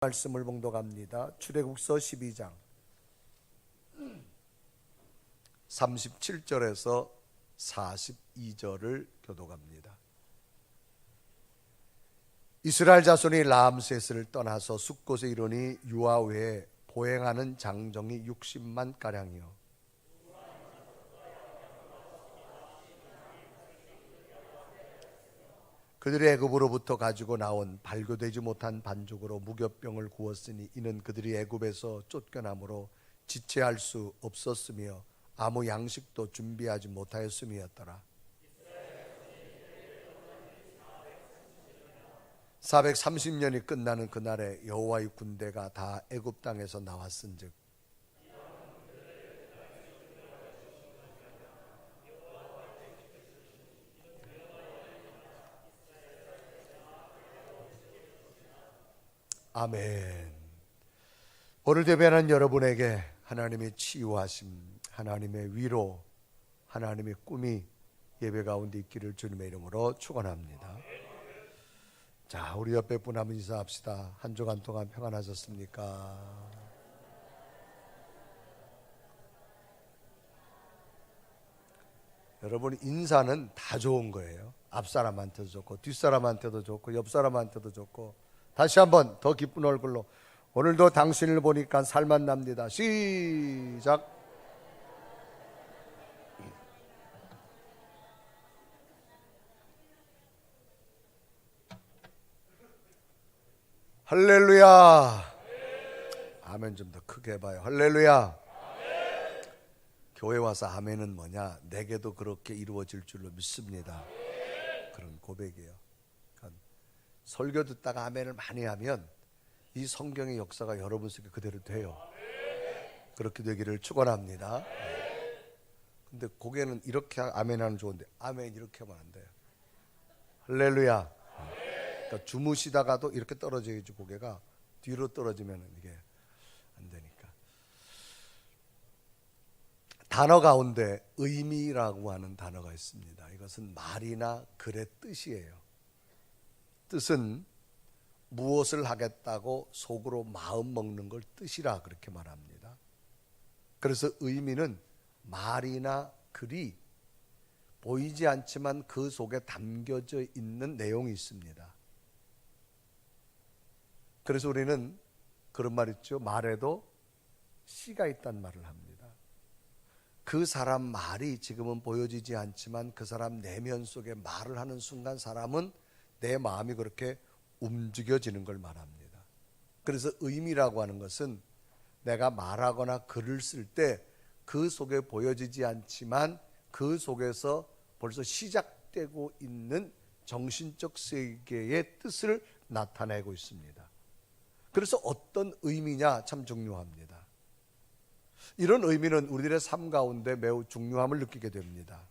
말씀을 봉독합니다. 출애굽기서 12장 37절에서 42절을 교독합니다. 이스라엘 자손이 라암셋을 떠나서 숫곳에 이르니 유아 외에 보행하는 장정이 60만 가량이요 그들이 애굽으로부터 가지고 나온 발교되지 못한 반죽으로 무교병을 구웠으니 이는 그들이 애굽에서 쫓겨나므로 지체할 수 없었으며 아무 양식도 준비하지 못하였음이었더라. 430년이 끝나는 그날에 여호와의 군대가 다 애굽 땅에서 나왔은즉 아멘. 오늘 대변한 여러분에게 하나님의 치유하심, 하나님의 위로, 하나님의 꿈이 예배 가운데 있기를 주님의 이름으로 축원합니다. 자, 우리 옆에 분 한번 인사합시다. 한 주간 동안 평안하셨습니까? 여러분, 인사는 다 좋은 거예요. 앞사람한테도 좋고 뒷사람한테도 좋고 옆사람한테도 좋고. 다시 한번 더 기쁜 얼굴로 오늘도 당신을 보니까 살만 납니다. 시작. 할렐루야. 아멘 좀 더 크게 해봐요. 할렐루야. 교회 와서 아멘은 뭐냐? 내게도 그렇게 이루어질 줄로 믿습니다. 그런 고백이에요. 그러니까 설교 듣다가 아멘을 많이 하면 이 성경의 역사가 여러분 속에 그대로 돼요. 그렇게 되기를 축원합니다. 근데 고개는 이렇게 아멘하면 좋은데 아멘 이렇게 하면 안 돼요. 할렐루야. 그러니까 주무시다가도 이렇게 떨어져야지 고개가 뒤로 떨어지면 이게 안 되니까. 단어 가운데 의미라고 하는 단어가 있습니다. 이것은 말이나 글의 뜻이에요. 뜻은 무엇을 하겠다고 속으로 마음 먹는 걸 뜻이라 그렇게 말합니다. 그래서 의미는 말이나 글이 보이지 않지만 그 속에 담겨져 있는 내용이 있습니다. 그래서 우리는 그런 말 있죠. 말에도 씨가 있다는 말을 합니다. 그 사람 말이 지금은 보여지지 않지만 그 사람 내면 속에 말을 하는 순간 사람은 내 마음이 그렇게 움직여지는 걸 말합니다. 그래서 의미라고 하는 것은 내가 말하거나 글을 쓸 때 그 속에 보여지지 않지만 그 속에서 벌써 시작되고 있는 정신적 세계의 뜻을 나타내고 있습니다. 그래서 어떤 의미냐 참 중요합니다. 이런 의미는 우리들의 삶 가운데 매우 중요함을 느끼게 됩니다.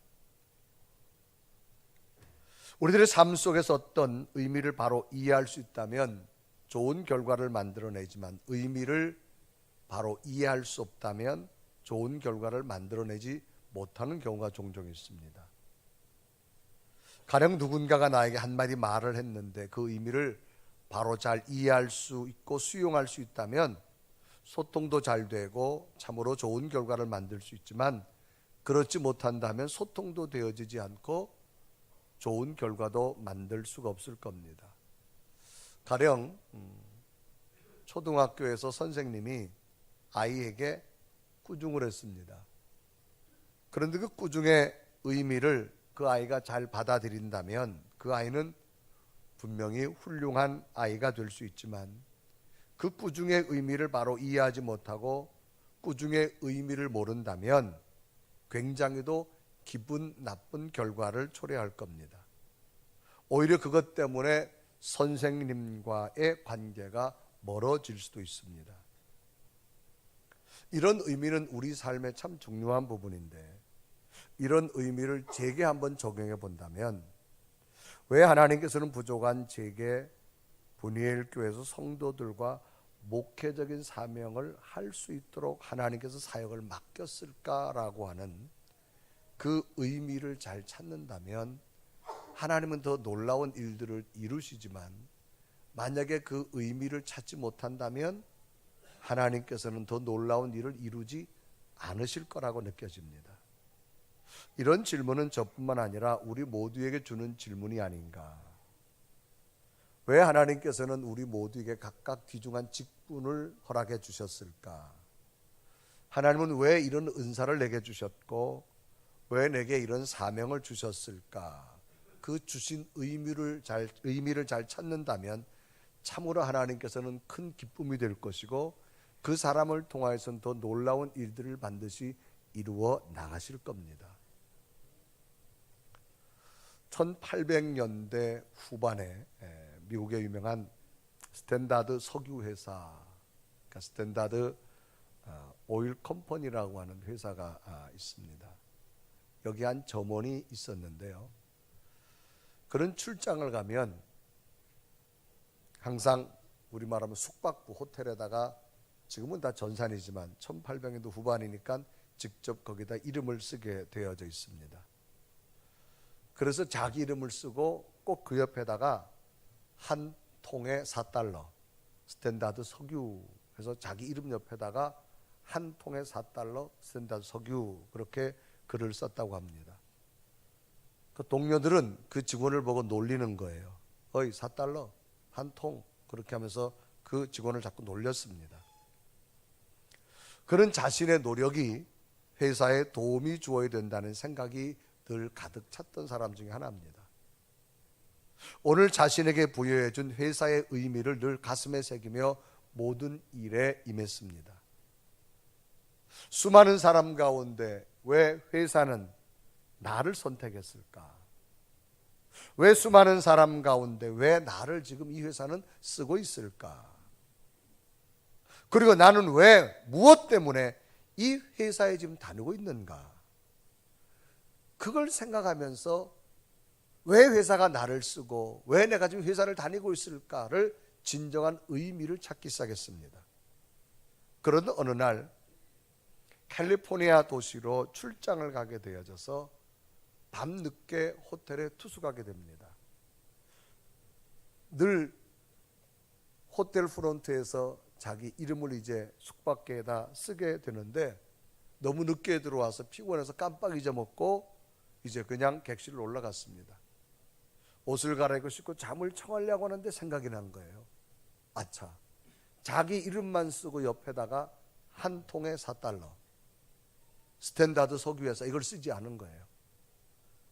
우리들의 삶 속에서 어떤 의미를 바로 이해할 수 있다면 좋은 결과를 만들어내지만 의미를 바로 이해할 수 없다면 좋은 결과를 만들어내지 못하는 경우가 종종 있습니다. 가령 누군가가 나에게 한마디 말을 했는데 그 의미를 바로 잘 이해할 수 있고 수용할 수 있다면 소통도 잘 되고 참으로 좋은 결과를 만들 수 있지만 그렇지 못한다면 소통도 되어지지 않고 좋은 결과도 만들 수가 없을 겁니다. 가령 초등학교에서 선생님이 아이에게 꾸중을 했습니다. 그런데 그 꾸중의 의미를 그 아이가 잘 받아들인다면 그 아이는 분명히 훌륭한 아이가 될 수 있지만 그 꾸중의 의미를 바로 이해하지 못하고 꾸중의 의미를 모른다면 굉장히도 기분 나쁜 결과를 초래할 겁니다. 오히려 그것 때문에 선생님과의 관계가 멀어질 수도 있습니다. 이런 의미는 우리 삶에 참 중요한 부분인데 이런 의미를 제게 한번 적용해 본다면 왜 하나님께서는 부족한 제게 분이엘 교회에서 성도들과 목회적인 사명을 할 수 있도록 하나님께서 사역을 맡겼을까라고 하는 그 의미를 잘 찾는다면 하나님은 더 놀라운 일들을 이루시지만 만약에 그 의미를 찾지 못한다면 하나님께서는 더 놀라운 일을 이루지 않으실 거라고 느껴집니다. 이런 질문은 저뿐만 아니라 우리 모두에게 주는 질문이 아닌가. 왜 하나님께서는 우리 모두에게 각각 귀중한 직분을 허락해 주셨을까? 하나님은 왜 이런 은사를 내게 주셨고 왜 내게 이런 사명을 주셨을까? 그 주신 의미를 잘 찾는다면 참으로 하나님께서는 큰 기쁨이 될 것이고 그 사람을 통하여서는 더 놀라운 일들을 반드시 이루어 나가실 겁니다. 1800년대 후반에 미국의 유명한 스탠다드 석유회사, 그러니까 스탠다드 오일 컴퍼니라고 하는 회사가 있습니다. 여기 한 점원이 있었는데요. 그런 출장을 가면 항상 우리 말하면 숙박부 호텔에다가, 지금은 다 전산이지만 1800년도 후반이니까 직접 거기다 이름을 쓰게 되어져 있습니다. 그래서 자기 이름을 쓰고 꼭 그 옆에다가 한 통에 $4, 스탠다드 석유 해서 자기 이름 옆에다가 한 통에 $4 스탠다드 석유, 그렇게 글을 썼다고 합니다. 그 동료들은 그 직원을 보고 놀리는 거예요. 어이, $4 한 통, 그렇게 하면서 그 직원을 자꾸 놀렸습니다. 그런 자신의 노력이 회사에 도움이 주어야 된다는 생각이 늘 가득 찼던 사람 중에 하나입니다. 오늘 자신에게 부여해 준 회사의 의미를 늘 가슴에 새기며 모든 일에 임했습니다. 수많은 사람 가운데 왜 회사는 나를 선택했을까? 왜 수많은 사람 가운데 왜 나를 지금 이 회사는 쓰고 있을까? 그리고 나는 왜, 무엇 때문에 이 회사에 지금 다니고 있는가? 그걸 생각하면서 왜 회사가 나를 쓰고 왜 내가 지금 회사를 다니고 있을까를 진정한 의미를 찾기 시작했습니다. 그러던 어느 날 캘리포니아 도시로 출장을 가게 되어져서 밤늦게 호텔에 투숙하게 됩니다. 늘 호텔 프론트에서 자기 이름을 이제 숙박계에다 쓰게 되는데 너무 늦게 들어와서 피곤해서 깜빡 잊어먹고 이제 그냥 객실로 올라갔습니다. 옷을 갈아입고 씻고 잠을 청하려고 하는데 생각이 난 거예요. 아차, 자기 이름만 쓰고 옆에다가 한 통에 $4 스탠다드 석유회사, 이걸 쓰지 않은 거예요.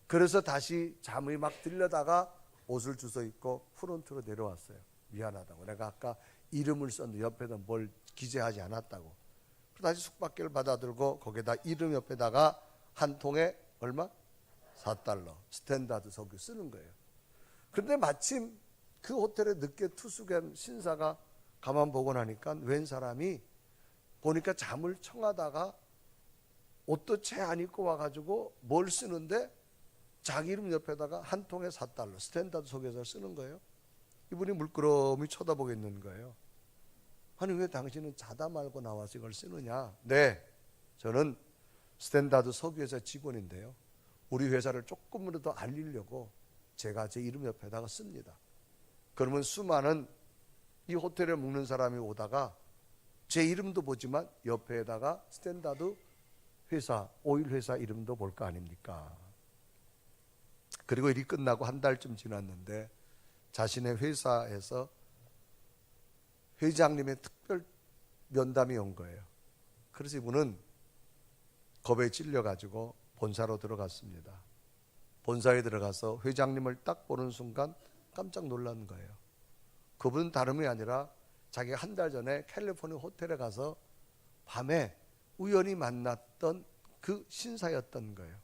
그래서 다시 잠이 막 들려다가 옷을 주워 입고 프론트로 내려왔어요. 미안하다고, 내가 아까 이름을 썼는데 옆에다 뭘 기재하지 않았다고. 다시 숙박계를 받아들고 거기다 이름 옆에다가 한 통에 얼마? $4 스탠다드 석유 쓰는 거예요. 그런데 마침 그 호텔에 늦게 투숙한 신사가 가만 보고 나니까 웬 사람이 보니까 잠을 청하다가 옷도 채 안 입고 와가지고 뭘 쓰는데 자기 이름 옆에다가 한 통에 $4 스탠다드 석유에서 쓰는 거예요. 이분이 물끄러미 쳐다보고 있는 거예요. 아니, 왜 당신은 자다 말고 나와서 이걸 쓰느냐? 네, 저는 스탠다드 석유회사 직원인데요, 우리 회사를 조금이라도 알리려고 제가 제 이름 옆에다가 씁니다. 그러면 수많은 이 호텔에 묵는 사람이 오다가 제 이름도 보지만 옆에다가 스탠다드 회사, 오일 회사 이름도 볼 거 아닙니까? 그리고 일이 끝나고 한 달쯤 지났는데 자신의 회사에서 회장님의 특별 면담이 온 거예요. 그래서 이분은 겁에 찔려가지고 본사로 들어갔습니다. 본사에 들어가서 회장님을 딱 보는 순간 깜짝 놀란 거예요. 그분은 다름이 아니라 자기가 한 달 전에 캘리포니아 호텔에 가서 밤에 우연히 만났던 그 신사였던 거예요.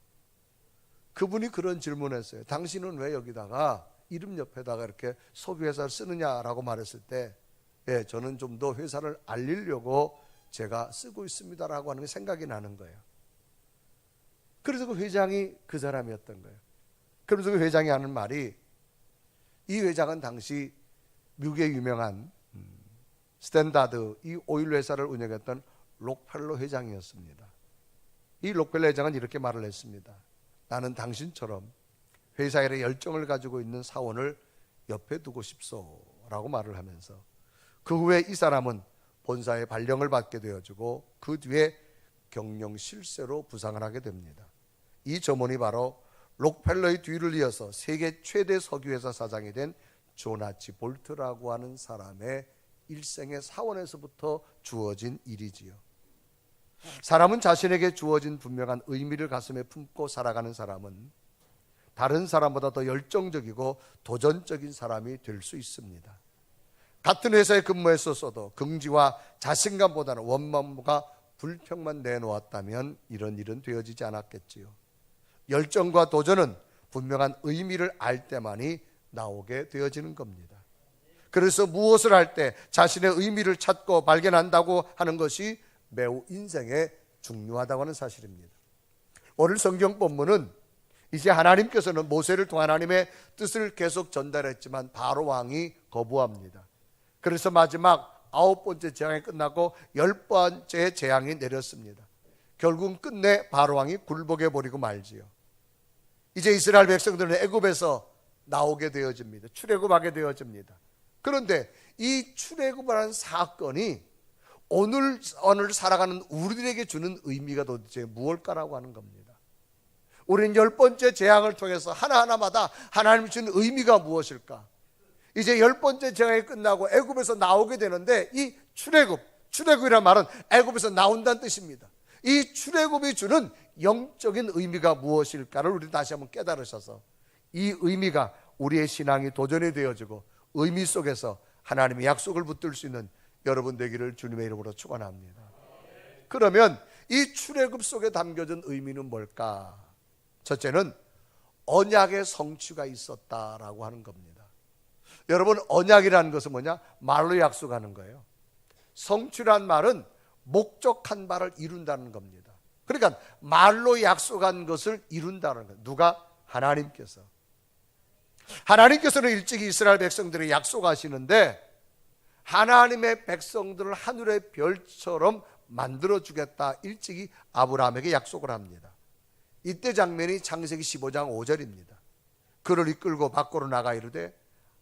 그분이 그런 질문을 했어요. 당신은 왜 여기다가 이름 옆에다가 이렇게 석유회사를 쓰느냐라고 말했을 때, 예, 저는 좀 더 회사를 알리려고 제가 쓰고 있습니다라고 하는 게 생각이 나는 거예요. 그래서 그 회장이 그 사람이었던 거예요. 그러면서 그 회장이 하는 말이, 이 회장은 당시 미국의 유명한 스탠다드 이 오일 회사를 운영했던 록펠러 회장이었습니다. 이 록펠러 회장은 이렇게 말을 했습니다. 나는 당신처럼 회사 일에 열정을 가지고 있는 사원을 옆에 두고 싶소 라고 말을 하면서 그 후에 이 사람은 본사의 발령을 받게 되어지고 그 뒤에 경영 실세로 부상을 하게 됩니다. 이 점원이 바로 록펠러의 뒤를 이어서 세계 최대 석유회사 사장이 된 존 아치볼트라고 하는 사람의 일생의 사원에서부터 주어진 일이지요. 사람은 자신에게 주어진 분명한 의미를 가슴에 품고 살아가는 사람은 다른 사람보다 더 열정적이고 도전적인 사람이 될 수 있습니다. 같은 회사에 근무했었어도 긍지와 자신감보다는 원망과 불평만 내놓았다면 이런 일은 되어지지 않았겠지요. 열정과 도전은 분명한 의미를 알 때만이 나오게 되어지는 겁니다. 그래서 무엇을 할 때 자신의 의미를 찾고 발견한다고 하는 것이 매우 인생에 중요하다고 하는 사실입니다. 오늘 성경 본문은 이제 하나님께서는 모세를 통해 하나님의 뜻을 계속 전달했지만 바로 왕이 거부합니다. 그래서 마지막 9번째 재앙이 끝나고 10번째 재앙이 내렸습니다. 결국 끝내 바로 왕이 굴복해 버리고 말지요. 이제 이스라엘 백성들은 애굽에서 나오게 되어집니다. 출애굽하게 되어집니다. 그런데 이 출애굽이라는 사건이 오늘 살아가는 우리들에게 주는 의미가 도대체 무엇일까라고 하는 겁니다. 우리는 10번째 재앙을 통해서 하나하나마다 하나님이 주는 의미가 무엇일까? 이제 10번째 재앙이 끝나고 애굽에서 나오게 되는데 이 출애굽이란 말은 애굽에서 나온다는 뜻입니다. 이 출애굽이 주는 영적인 의미가 무엇일까를 우리 다시 한번 깨달으셔서 이 의미가 우리의 신앙이 도전이 되어지고 의미 속에서 하나님의 약속을 붙들 수 있는 여러분 되기를 주님의 이름으로 축원합니다. 그러면 이 출애굽 속에 담겨진 의미는 뭘까? 첫째는 언약의 성취가 있었다라고 하는 겁니다. 여러분, 언약이라는 것은 뭐냐? 말로 약속하는 거예요. 성취란 말은 목적한 바를 이룬다는 겁니다. 그러니까 말로 약속한 것을 이룬다는 거예요. 누가? 하나님께서는 일찍이 이스라엘 백성들이 약속하시는데 하나님의 백성들을 하늘의 별처럼 만들어주겠다 일찍이 아브라함에게 약속을 합니다. 이때 장면이 창세기 15장 5절입니다. 그를 이끌고 밖으로 나가 이르되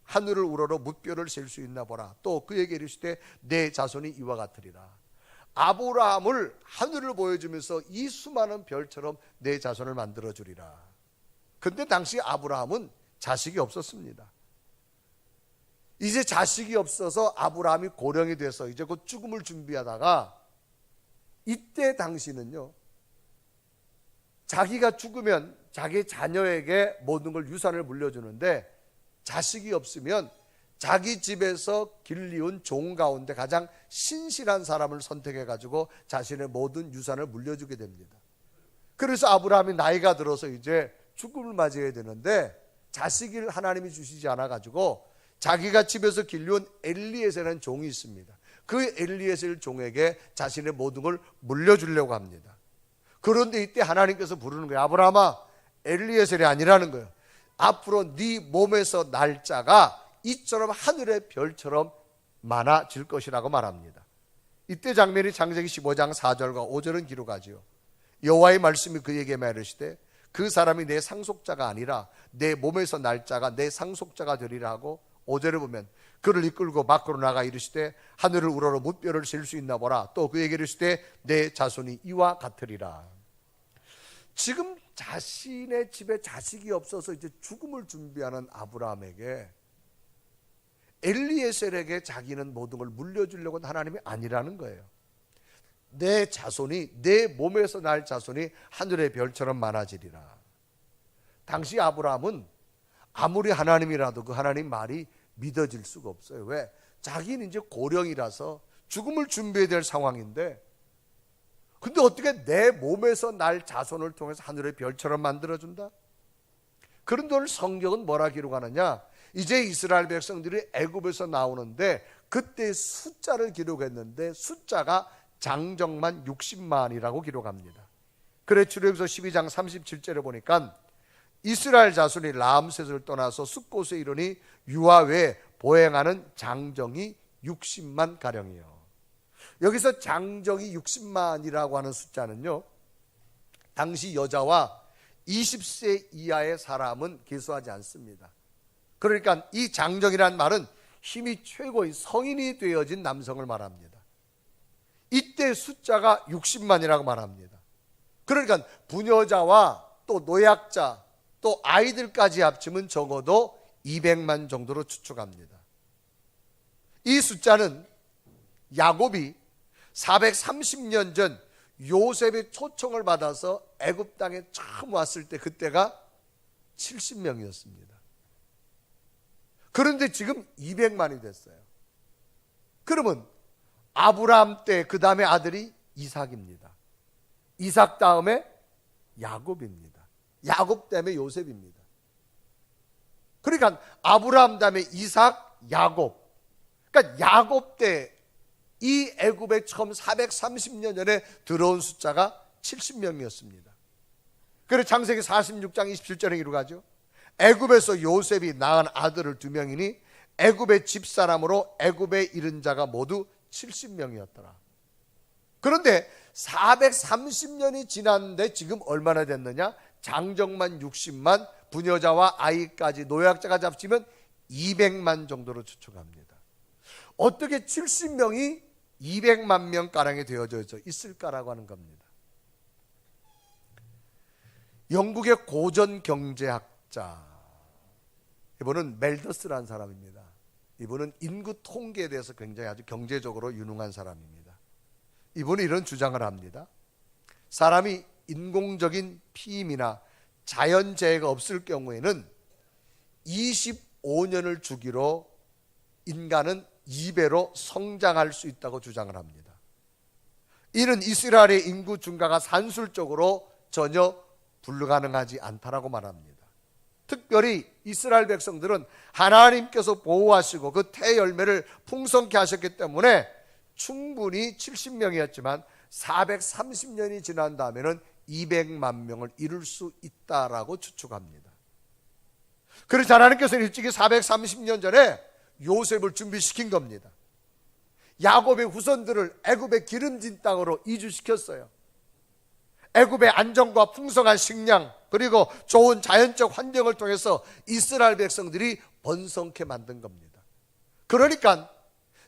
하늘을 우러러 무뼈를 셀 수 있나 보라. 또 그에게 이르시되 내 자손이 이와 같으리라. 아브라함을 하늘을 보여주면서 이 수많은 별처럼 내 자손을 만들어주리라. 근데 당시 아브라함은 자식이 없었습니다. 이제 자식이 없어서 아브라함이 고령이 돼서 이제 곧 죽음을 준비하다가 이때 당시는요, 자기가 죽으면 자기 자녀에게 모든 걸 유산을 물려주는데 자식이 없으면 자기 집에서 길리운 종 가운데 가장 신실한 사람을 선택해 가지고 자신의 모든 유산을 물려주게 됩니다. 그래서 아브라함이 나이가 들어서 이제 죽음을 맞이해야 되는데 자식을 하나님이 주시지 않아 가지고 자기가 집에서 길리운 엘리에셀이라는 종이 있습니다. 그 엘리에셀 종에게 자신의 모든 걸 물려주려고 합니다. 그런데 이때 하나님께서 부르는 거예요. 아브라함아, 엘리에셀이 아니라는 거예요. 앞으로 네 몸에서 날 자가 이처럼 하늘의 별처럼 많아질 것이라고 말합니다. 이때 장면이 창세기 15장 4절과 5절은 기록하지요. 여호와의 말씀이 그에게 말하시되 그 사람이 내 상속자가 아니라 내 몸에서 날 자가 내 상속자가 되리라 하고 5절에 보면 그를 이끌고 밖으로 나가 이르시되 하늘을 우러러 무뼈를 셀 수 있나 보라. 또 그에게 이르시되 내 자손이 이와 같으리라. 지금 자신의 집에 자식이 없어서 이제 죽음을 준비하는 아브라함에게 엘리에셀에게 자기는 모든 걸 물려주려고 하나님이 아니라는 거예요. 내 자손이, 내 몸에서 날 자손이 하늘의 별처럼 많아지리라. 당시 아브라함은 아무리 하나님이라도 그 하나님 말이 믿어질 수가 없어요. 왜? 자기는 이제 고령이라서 죽음을 준비해야 될 상황인데, 근데 어떻게 내 몸에서 날 자손을 통해서 하늘의 별처럼 만들어준다? 그런데 오늘 성경은 뭐라 기록하느냐? 이제 이스라엘 백성들이 애굽에서 나오는데 그때 숫자를 기록했는데 숫자가 장정만 60만이라고 기록합니다. 그래 출애굽기서 12장 37절에 보니까 이스라엘 자손이 라암셋을 떠나서 숫곳에 이르니 유아 외에 보행하는 장정이 60만 가량이요. 여기서 장정이 60만이라고 하는 숫자는요, 당시 여자와 20세 이하의 사람은 계수하지 않습니다. 그러니까 이 장정이란 말은 힘이 최고의 성인이 되어진 남성을 말합니다. 이때 숫자가 60만이라고 말합니다. 그러니까 부녀자와 또 노약자 또 아이들까지 합치면 적어도 200만 정도로 추측합니다. 이 숫자는 야곱이 430년 전 요셉의 초청을 받아서 애굽 땅에 처음 왔을 때 그때가 70명이었습니다. 그런데 지금 200만이 됐어요. 그러면 아브라함 때 그 다음에 아들이 이삭입니다. 이삭 다음에 야곱입니다. 야곱 다음에 요셉입니다. 그러니까 아브라함 다음에 이삭, 야곱. 그러니까 야곱 때 이 애굽에 처음 430년 전에 들어온 숫자가 70명이었습니다. 그래서 창세기 46장 27절에 이루어가죠. 애굽에서 요셉이 낳은 아들을 2명이니 애굽의 집사람으로 애굽에 이른 자가 모두 70명이었더라. 그런데 430년이 지났는데 지금 얼마나 됐느냐? 장정만 60만, 부녀자와 아이까지 노약자가 합치면 200만 정도로 추측합니다. 어떻게 70명이 200만 명가량이 되어져 있을까라고 하는 겁니다. 영국의 고전 경제학자, 이분은 멜더스라는 사람입니다. 이분은 인구 통계에 대해서 굉장히 아주 경제적으로 유능한 사람입니다. 이분은 이런 주장을 합니다. 사람이 인공적인 피임이나 자연재해가 없을 경우에는 25년을 주기로 인간은 2배로 성장할 수 있다고 주장을 합니다. 이는 이스라엘의 인구 증가가 산술적으로 전혀 불가능하지 않다라고 말합니다. 특별히 이스라엘 백성들은 하나님께서 보호하시고 그 태열매를 풍성케 하셨기 때문에 충분히 70명이었지만 430년이 지난 다음에는 200만 명을 이룰 수 있다라고 추측합니다. 그래서 하나님께서는 일찍이 430년 전에 요셉을 준비시킨 겁니다. 야곱의 후손들을 애굽의 기름진 땅으로 이주시켰어요. 애굽의 안정과 풍성한 식량 그리고 좋은 자연적 환경을 통해서 이스라엘 백성들이 번성케 만든 겁니다. 그러니까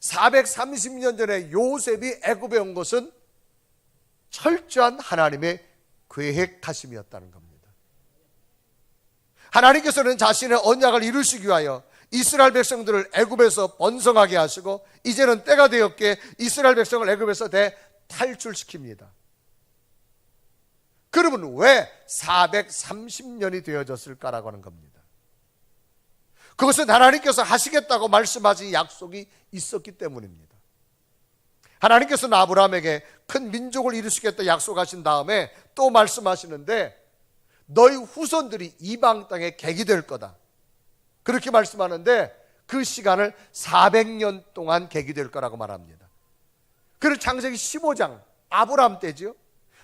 430년 전에 요셉이 애굽에 온 것은 철저한 하나님의 계획하심이었다는 겁니다. 하나님께서는 자신의 언약을 이루시기 위하여 이스라엘 백성들을 애굽에서 번성하게 하시고 이제는 때가 되었기에 이스라엘 백성을 애굽에서 탈출시킵니다. 그러면 왜 430년이 되어졌을까라고 하는 겁니다. 그것은 하나님께서 하시겠다고 말씀하신 약속이 있었기 때문입니다. 하나님께서는 아브라함에게 큰 민족을 이루시겠다 약속하신 다음에 또 말씀하시는데 너희 후손들이 이방 땅에 객이 될 거다. 그렇게 말씀하는데 그 시간을 400년 동안 객이 될 거라고 말합니다. 그래서 창세기 15장 아브라함 때죠.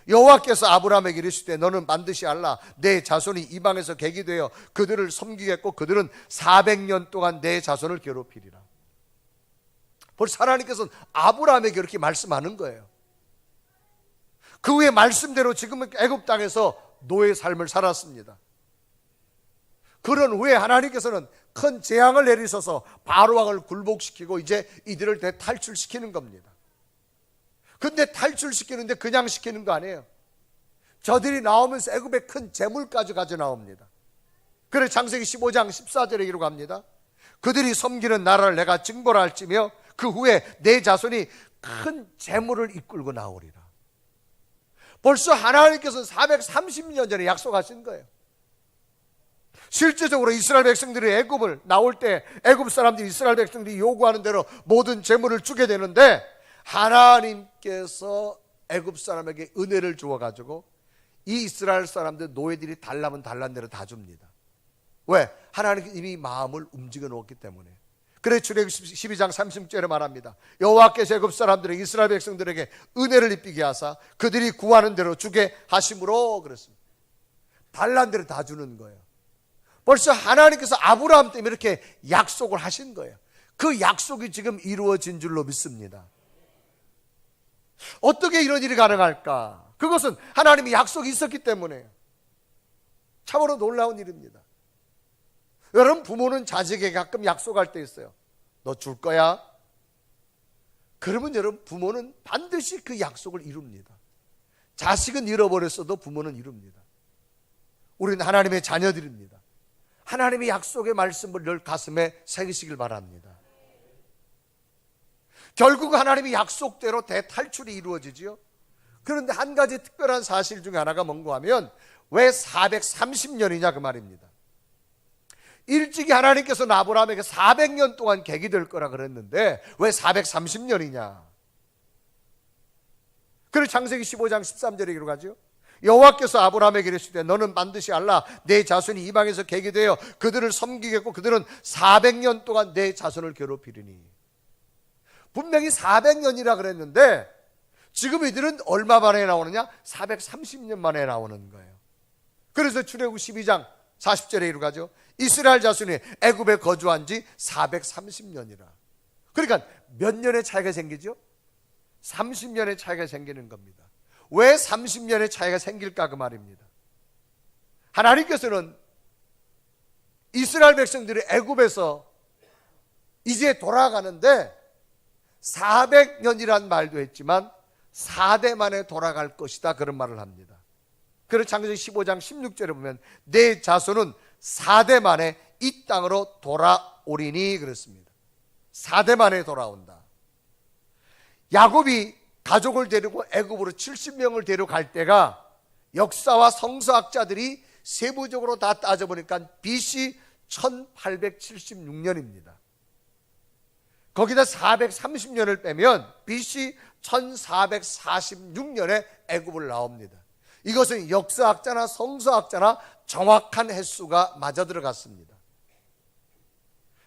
여호와께서 아브라함에게 이르시되 너는 반드시 알라 내 자손이 이방에서 객이 되어 그들을 섬기겠고 그들은 400년 동안 내 자손을 괴롭히리라. 벌써 하나님께서는 아브라함에게 그렇게 말씀하는 거예요. 그 후에 말씀대로 지금은 애굽 땅에서 노예 삶을 살았습니다. 그런 후에 하나님께서는 큰 재앙을 내리셔서 바로왕을 굴복시키고 이제 이들을 탈출시키는 겁니다. 근데 탈출시키는데 그냥 시키는 거 아니에요. 저들이 나오면서 애굽에 큰 재물까지 가져 나옵니다. 그래서 창세기 15장 14절에 기록합니다. 그들이 섬기는 나라를 내가 증벌 할지며 그 후에 내 자손이 큰 재물을 이끌고 나오리라. 벌써 하나님께서는 430년 전에 약속하신 거예요. 실제적으로 이스라엘 백성들이 애굽을 나올 때 애굽 사람들이 이스라엘 백성들이 요구하는 대로 모든 재물을 주게 되는데 하나님께서 애굽 사람에게 은혜를 주어가지고 이 이스라엘 사람들 노예들이 달라면 달란 대로 다 줍니다. 왜? 하나님이 이미 마음을 움직여 놓았기 때문에. 그래 출애굽 12장 30절에 말합니다. 여호와께서 애굽 사람들에게 이스라엘 백성들에게 은혜를 입히게 하사 그들이 구하는 대로 주게 하심으로 그랬습니다. 달란 대로 다 주는 거예요. 벌써 하나님께서 아브라함 때문에 이렇게 약속을 하신 거예요. 그 약속이 지금 이루어진 줄로 믿습니다. 어떻게 이런 일이 가능할까? 그것은 하나님이 약속이 있었기 때문에요. 참으로 놀라운 일입니다. 여러분 부모는 자식에게 가끔 약속할 때 있어요. 너 줄 거야? 그러면 여러분, 부모는 반드시 그 약속을 이룹니다. 자식은 잃어버렸어도 부모는 이룹니다. 우리는 하나님의 자녀들입니다. 하나님의 약속의 말씀을 늘 가슴에 새기시길 바랍니다. 결국 하나님의 약속대로 대탈출이 이루어지지요. 그런데 한 가지 특별한 사실 중에 하나가 뭔가 하면, 왜 430년이냐 그 말입니다. 일찍이 하나님께서는 아브라함에게 400년 동안 객이 될 거라 그랬는데 왜 430년이냐? 그래서 창세기 15장 13절에 기록하죠. 여호와께서 아브라함에게 이르시되 너는 반드시 알라, 내 자손이 이방에서 객이 되어 그들을 섬기겠고 그들은 400년 동안 내 자손을 괴롭히리니. 분명히 400년이라 그랬는데 지금 이들은 얼마 만에 나오느냐? 430년 만에 나오는 거예요. 그래서 출애굽 12장 40절에 이르가죠. 이스라엘 자손이 애굽에 거주한 지 430년이라. 그러니까 몇 년의 차이가 생기죠? 30년의 차이가 생기는 겁니다. 왜 30년의 차이가 생길까 그 말입니다. 하나님께서는 이스라엘 백성들이 애굽에서 이제 돌아가는데 400년이란 말도 했지만 4대 만에 돌아갈 것이다 그런 말을 합니다. 그래서 창세기 15장 16절에 보면 내 자손은 4대 만에 이 땅으로 돌아오리니 그랬습니다. 4대 만에 돌아온다. 야곱이 가족을 데리고 애굽으로 70명을 데려갈 때가 역사와 성서학자들이 세부적으로 다 따져보니까 BC 1876년입니다. 거기다 430년을 빼면 BC 1446년에 애굽을 나옵니다. 이것은 역사학자나 성서학자나 정확한 횟수가 맞아 들어갔습니다.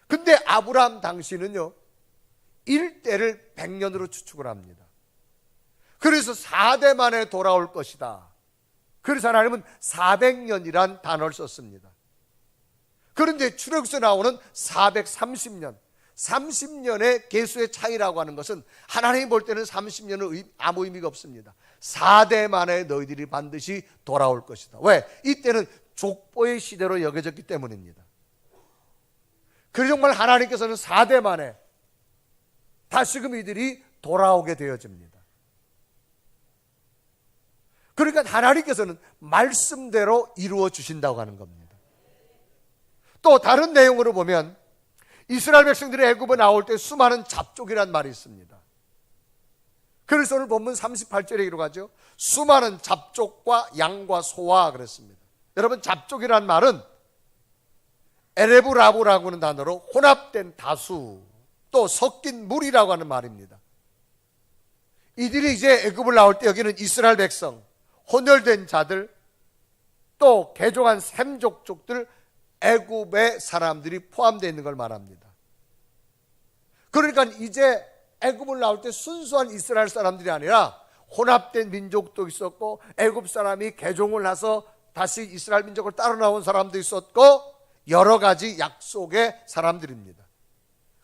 근데 아브라함 당시는요, 일대를 100년으로 추측을 합니다. 그래서 4대 만에 돌아올 것이다. 그래서 하나님은 400년이란 단어를 썼습니다. 그런데 출애굽에서 나오는 430년, 30년의 계수의 차이라고 하는 것은 하나님이 볼 때는 30년은 아무 의미가 없습니다. 4대 만에 너희들이 반드시 돌아올 것이다. 왜? 이때는 족보의 시대로 여겨졌기 때문입니다. 그래서 정말 하나님께서는 4대 만에 다시금 이들이 돌아오게 되어집니다. 그러니까 하나님께서는 말씀대로 이루어 주신다고 하는 겁니다. 또 다른 내용으로 보면 이스라엘 백성들이 애굽에 나올 때 수많은 잡족이란 말이 있습니다. 그래서 오늘 본문 38절에 기록하죠. 수많은 잡족과 양과 소와 그랬습니다. 여러분, 잡족이란 말은 에레브라브라고 하는 단어로 혼합된 다수, 또 섞인 무리라고 하는 말입니다. 이들이 이제 애굽을 나올 때 여기는 이스라엘 백성, 혼혈된 자들, 또 개종한 셈족족들, 애굽의 사람들이 포함되어 있는 걸 말합니다. 그러니까 이제 애굽을 나올 때 순수한 이스라엘 사람들이 아니라 혼합된 민족도 있었고 애굽 사람이 개종을 해서 다시 이스라엘 민족을 따라 나온 사람도 있었고 여러 가지 약속의 사람들입니다.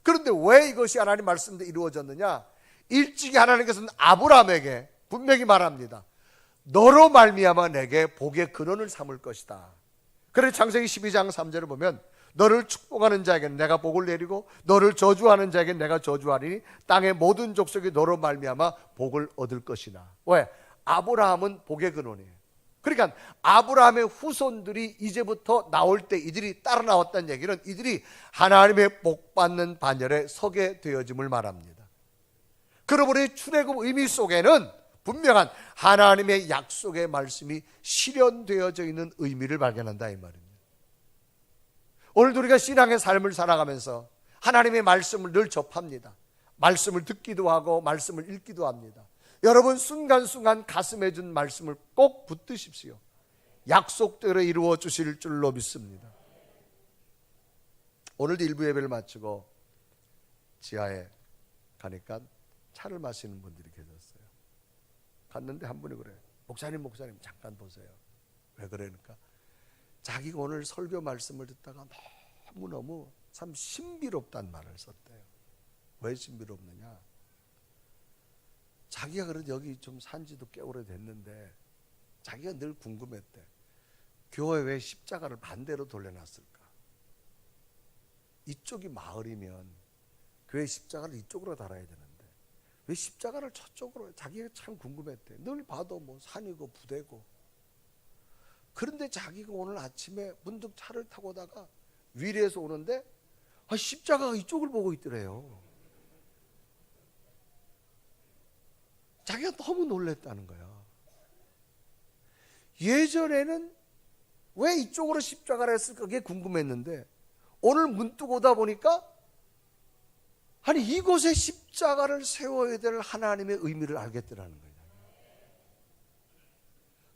그런데 왜 이것이 하나님 말씀대로 이루어졌느냐? 일찍이 하나님께서는 아브라함에게 분명히 말합니다. 너로 말미암아 내게 복의 근원을 삼을 것이다. 그래서 창세기 12장 3절을 보면 너를 축복하는 자에게는 내가 복을 내리고 너를 저주하는 자에게는 내가 저주하리니 땅의 모든 족속이 너로 말미암아 복을 얻을 것이나. 왜? 아브라함은 복의 근원이에요. 그러니까 아브라함의 후손들이 이제부터 나올 때 이들이 따라 나왔다는 얘기는 이들이 하나님의 복받는 반열에 서게 되어짐을 말합니다. 그러므로 출애굽 의미 속에는 분명한 하나님의 약속의 말씀이 실현되어져 있는 의미를 발견한다 이 말입니다. 오늘도 우리가 신앙의 삶을 살아가면서 하나님의 말씀을 늘 접합니다. 말씀을 듣기도 하고 말씀을 읽기도 합니다. 여러분, 순간순간 가슴에 준 말씀을 꼭 붙드십시오. 약속대로 이루어 주실 줄로 믿습니다. 오늘도 일부 예배를 마치고 지하에 가니까 차를 마시는 분들이 계셨어요. 갔는데 한 분이 그래요. 목사님 잠깐 보세요. 왜 그러니까 자기가 오늘 설교 말씀을 듣다가 너무너무 참 신비롭다는 말을 썼대요. 왜 신비롭느냐? 자기가 그래도 여기 좀 산지도 꽤 오래됐는데 자기가 늘 궁금했대. 교회 왜 십자가를 반대로 돌려놨을까? 이쪽이 마을이면 교회 십자가를 이쪽으로 달아야 되는데 왜 십자가를 저쪽으로, 자기가 참 궁금했대. 늘 봐도 뭐 산이고 부대고. 그런데 자기가 오늘 아침에 문득 차를 타고 오다가 위례에서 오는데 십자가가 이쪽을 보고 있더래요. 자기가 너무 놀랬다는 거야. 예전에는 왜 이쪽으로 십자가를 했을까 그게 궁금했는데 오늘 문득 오다 보니까 아니 이곳에 십자가를 세워야 될 하나님의 의미를 알겠더라는 거예요.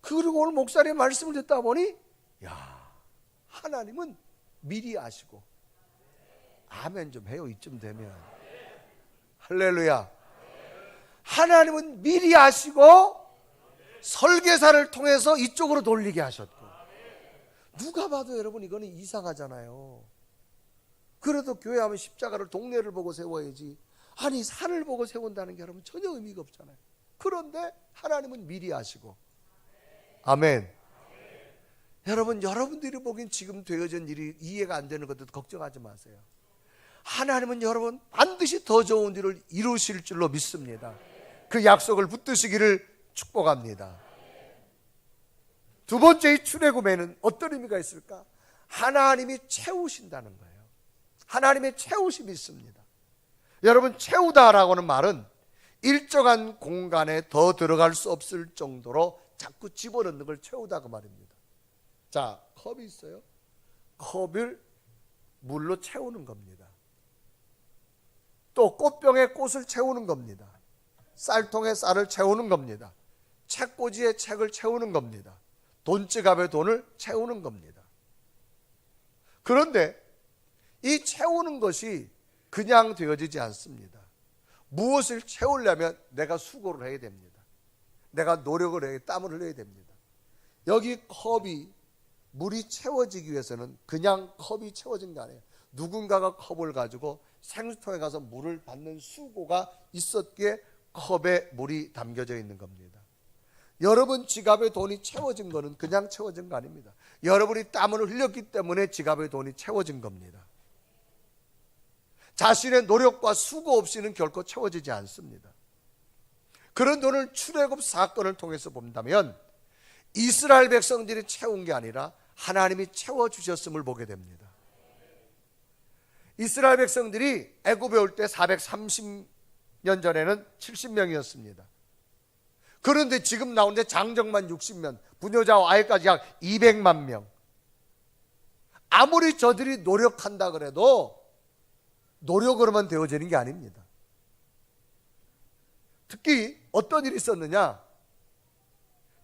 그리고 오늘 목사님의 말씀을 듣다 보니 야, 하나님은 미리 아시고. 아멘 좀 해요. 이쯤 되면. 할렐루야. 하나님은 미리 아시고 설계사를 통해서 이쪽으로 돌리게 하셨고. 누가 봐도 여러분 이거는 이상하잖아요. 그래도 교회 하면 십자가를 동네를 보고 세워야지. 아니 산을 보고 세운다는 게 여러분 전혀 의미가 없잖아요. 그런데 하나님은 미리 아시고. 아멘. 여러분, 여러분들이 보기엔 지금 되어진 일이 이해가 안 되는 것도 걱정하지 마세요. 하나님은 여러분 반드시 더 좋은 일을 이루실 줄로 믿습니다. 그 약속을 붙드시기를 축복합니다. 두 번째 이 출애굽에는 어떤 의미가 있을까? 하나님이 채우신다는 거예요. 하나님의 채우심이 있습니다. 여러분, 채우다라고 하는 말은 일정한 공간에 더 들어갈 수 없을 정도로 자꾸 집어넣는 걸 채우다 그 말입니다. 자, 컵이 있어요. 컵을 물로 채우는 겁니다. 또 꽃병에 꽃을 채우는 겁니다. 쌀통에 쌀을 채우는 겁니다. 책꽂이에 책을 채우는 겁니다. 돈지갑에 돈을 채우는 겁니다. 그런데 이 채우는 것이 그냥 되어지지 않습니다. 무엇을 채우려면 내가 수고를 해야 됩니다. 내가 노력을 해야, 땀을 흘려야 됩니다. 여기 컵이 물이 채워지기 위해서는 그냥 컵이 채워진 거 아니에요. 누군가가 컵을 가지고 생수통에 가서 물을 받는 수고가 있었기에 컵에 물이 담겨져 있는 겁니다. 여러분 지갑에 돈이 채워진 거는 그냥 채워진 거 아닙니다. 여러분이 땀을 흘렸기 때문에 지갑에 돈이 채워진 겁니다. 자신의 노력과 수고 없이는 결코 채워지지 않습니다. 그런 돈을 출애굽 사건을 통해서 본다면 이스라엘 백성들이 채운 게 아니라 하나님이 채워주셨음을 보게 됩니다. 이스라엘 백성들이 애굽에 올 때 430년 전에는 70명이었습니다. 그런데 지금 나오는데 장정만 60명, 부녀자와 아이까지 약 200만 명. 아무리 저들이 노력한다 그래도 노력으로만 되어지는 게 아닙니다. 특히 어떤 일이 있었느냐?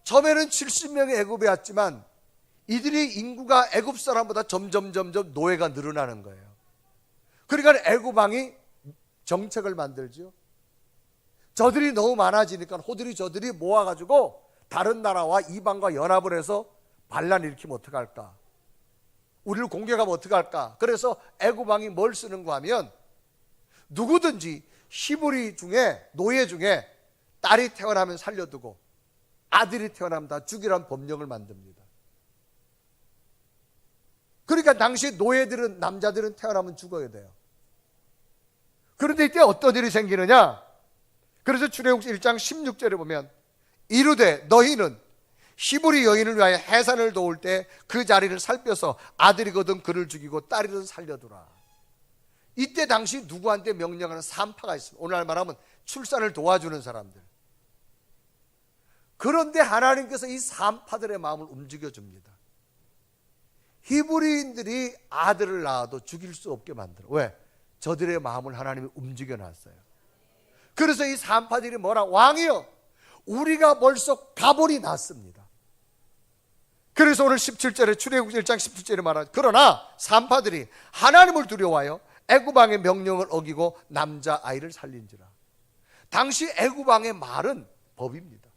처음에는 70명의 애굽에 왔지만 이들이 인구가 애굽 사람보다 점점 노예가 늘어나는 거예요. 그러니까 애굽 왕이 정책을 만들죠. 저들이 너무 많아지니까 호들이 저들이 모아가지고 다른 나라와 이방과 연합을 해서 반란 일으키면 어떡할까? 우리를 공격하면 어떡할까? 그래서 애굽 왕이 뭘 쓰는가 하면 누구든지 히브리 중에 노예 중에 딸이 태어나면 살려두고 아들이 태어나면 다 죽이라는 법령을 만듭니다. 그러니까 당시 노예들은, 남자들은 태어나면 죽어야 돼요. 그런데 이때 어떤 일이 생기느냐? 그래서 출애굽기 1장 16절에 보면 이르되 너희는 히브리 여인을 위하여 해산을 도울 때 그 자리를 살펴서 아들이거든 그를 죽이고 딸이든 살려두라. 이때 당시 누구한테 명령하는 산파가 있습니다. 오늘날 말하면 출산을 도와주는 사람들. 그런데 하나님께서 이 산파들의 마음을 움직여줍니다. 히브리인들이 아들을 낳아도 죽일 수 없게 만들어. 왜? 저들의 마음을 하나님이 움직여놨어요. 그래서 이 산파들이 뭐라? 왕이여, 우리가 벌써 가보니 났습니다. 그래서 오늘 17절에 출애굽기 1장 17절에 말하죠. 그러나 산파들이 하나님을 두려워하여 애굽왕의 명령을 어기고 남자아이를 살린지라. 당시 애굽왕의 말은 법입니다.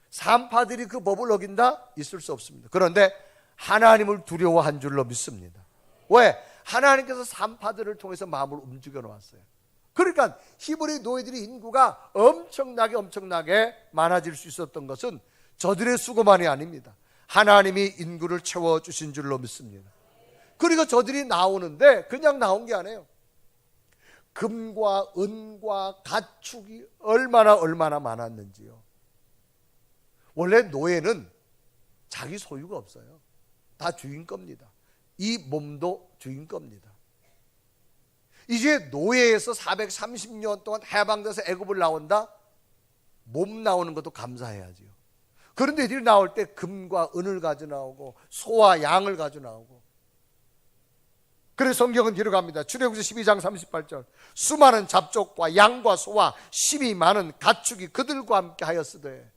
산파들이 그 법을 어긴다? 있을 수 없습니다. 그런데 하나님을 두려워한 줄로 믿습니다. 왜? 하나님께서 산파들을 통해서 마음을 움직여 놓았어요. 그러니까 히브리 노예들의 인구가 엄청나게 많아질 수 있었던 것은 저들의 수고만이 아닙니다. 하나님이 인구를 채워주신 줄로 믿습니다. 그리고 저들이 나오는데 그냥 나온 게 아니에요. 금과 은과 가축이 얼마나 많았는지요. 원래 노예는 자기 소유가 없어요. 다 주인 겁니다. 이 몸도 주인 겁니다. 이제 노예에서 430년 동안 해방돼서 애굽을 나온다? 몸 나오는 것도 감사해야지요. 그런데 이들이 나올 때 금과 은을 가져 나오고 소와 양을 가져 나오고, 그래서 성경은 뒤로 갑니다. 출애굽기 12장 38절, 수많은 잡족과 양과 소와 심이 많은 가축이 그들과 함께 하였으되,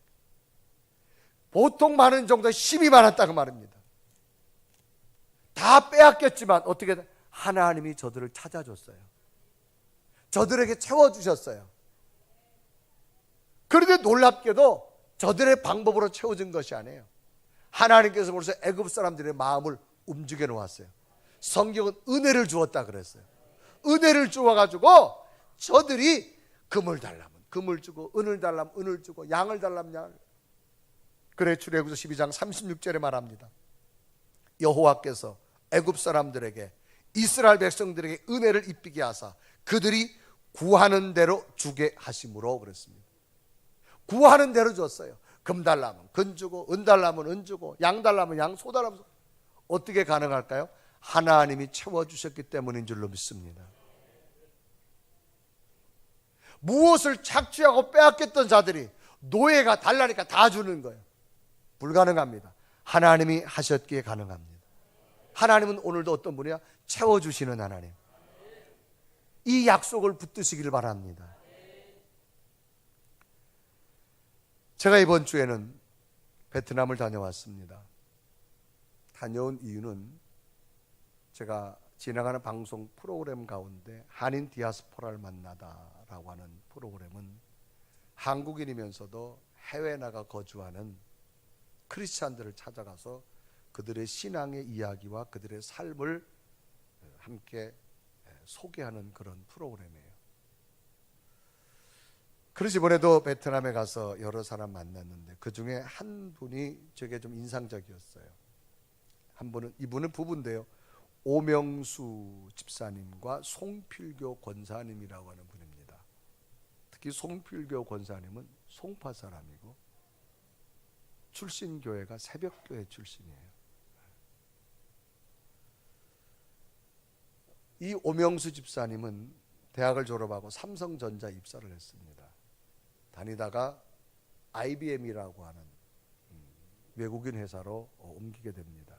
보통 많은 정도의 심이 많았다고 말입니다. 다 빼앗겼지만 어떻게 하나님이 저들을 찾아줬어요. 저들에게 채워주셨어요. 그런데 놀랍게도 저들의 방법으로 채워진 것이 아니에요. 하나님께서 벌써 애굽 사람들의 마음을 움직여 놓았어요. 성경은 은혜를 주었다 그랬어요. 은혜를 주어가지고 저들이 금을 달라면 금을 주고, 은을 달라면 은을 주고, 양을 달라면 양을. 그래 출애굽기 12장 36절에 말합니다. 여호와께서 애굽 사람들에게, 이스라엘 백성들에게 은혜를 입히게 하사 그들이 구하는 대로 주게 하심으로 그랬습니다. 구하는 대로 줬어요. 금 달라면 금 주고, 은 달라면 은 주고, 양 달라면 양, 소 달라면 소. 어떻게 가능할까요? 하나님이 채워주셨기 때문인 줄로 믿습니다. 무엇을 착취하고 빼앗겼던 자들이 노예가 달라니까 다 주는 거예요. 불가능합니다. 하나님이 하셨기에 가능합니다. 하나님은 오늘도 어떤 분이야? 채워주시는 하나님. 이 약속을 붙드시기를 바랍니다. 제가 이번 주에는 베트남을 다녀왔습니다. 다녀온 이유는 제가 진행하는 방송 프로그램 가운데 한인 디아스포라를 만나다라고 하는 프로그램은 한국인이면서도 해외에 나가 거주하는 크리스찬들을 찾아가서 그들의 신앙의 이야기와 그들의 삶을 함께 소개하는 그런 프로그램이에요. 그래서 이번에도 베트남에 가서 여러 사람 만났는데 그 중에 한 분이 제게 좀 인상적이었어요. 이분은 부부인데요. 오명수 집사님과 송필교 권사님이라고 하는 분입니다. 특히 송필교 권사님은 송파 사람이고 출신 교회가 새벽교회 출신이에요. 이 오명수 집사님은 대학을 졸업하고 삼성전자 입사를 했습니다. 다니다가 IBM이라고 하는 외국인 회사로 옮기게 됩니다.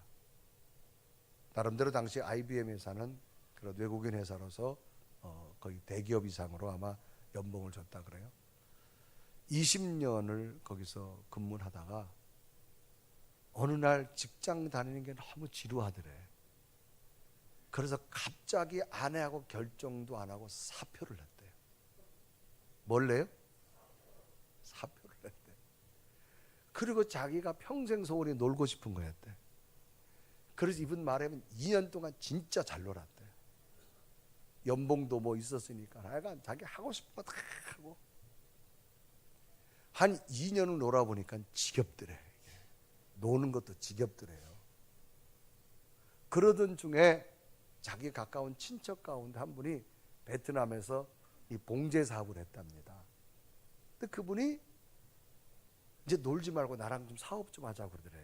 나름대로 당시 IBM 회사는 그런 외국인 회사로서 거의 대기업 이상으로 아마 연봉을 줬다 그래요. 20년을 거기서 근무를 하다가 어느 날 직장 다니는 게 너무 지루하더래. 그래서 갑자기 아내하고 결정도 안 하고 사표를 냈대요. 뭘 내요? 사표를 냈대. 그리고 자기가 평생 소원이 놀고 싶은 거였대. 그래서 이분 말하면 2년 동안 진짜 잘 놀았대. 연봉도 뭐 있었으니까 하여간 자기 하고 싶은 거 다 하고 한 2년을 놀아보니까 지겹더래. 노는 것도 지겹더래요. 그러던 중에 자기 가까운 친척 가운데 한 분이 베트남에서 이 봉제 사업을 했답니다. 근데 그분이 이제 놀지 말고 나랑 좀 사업 좀 하자고 그러더래.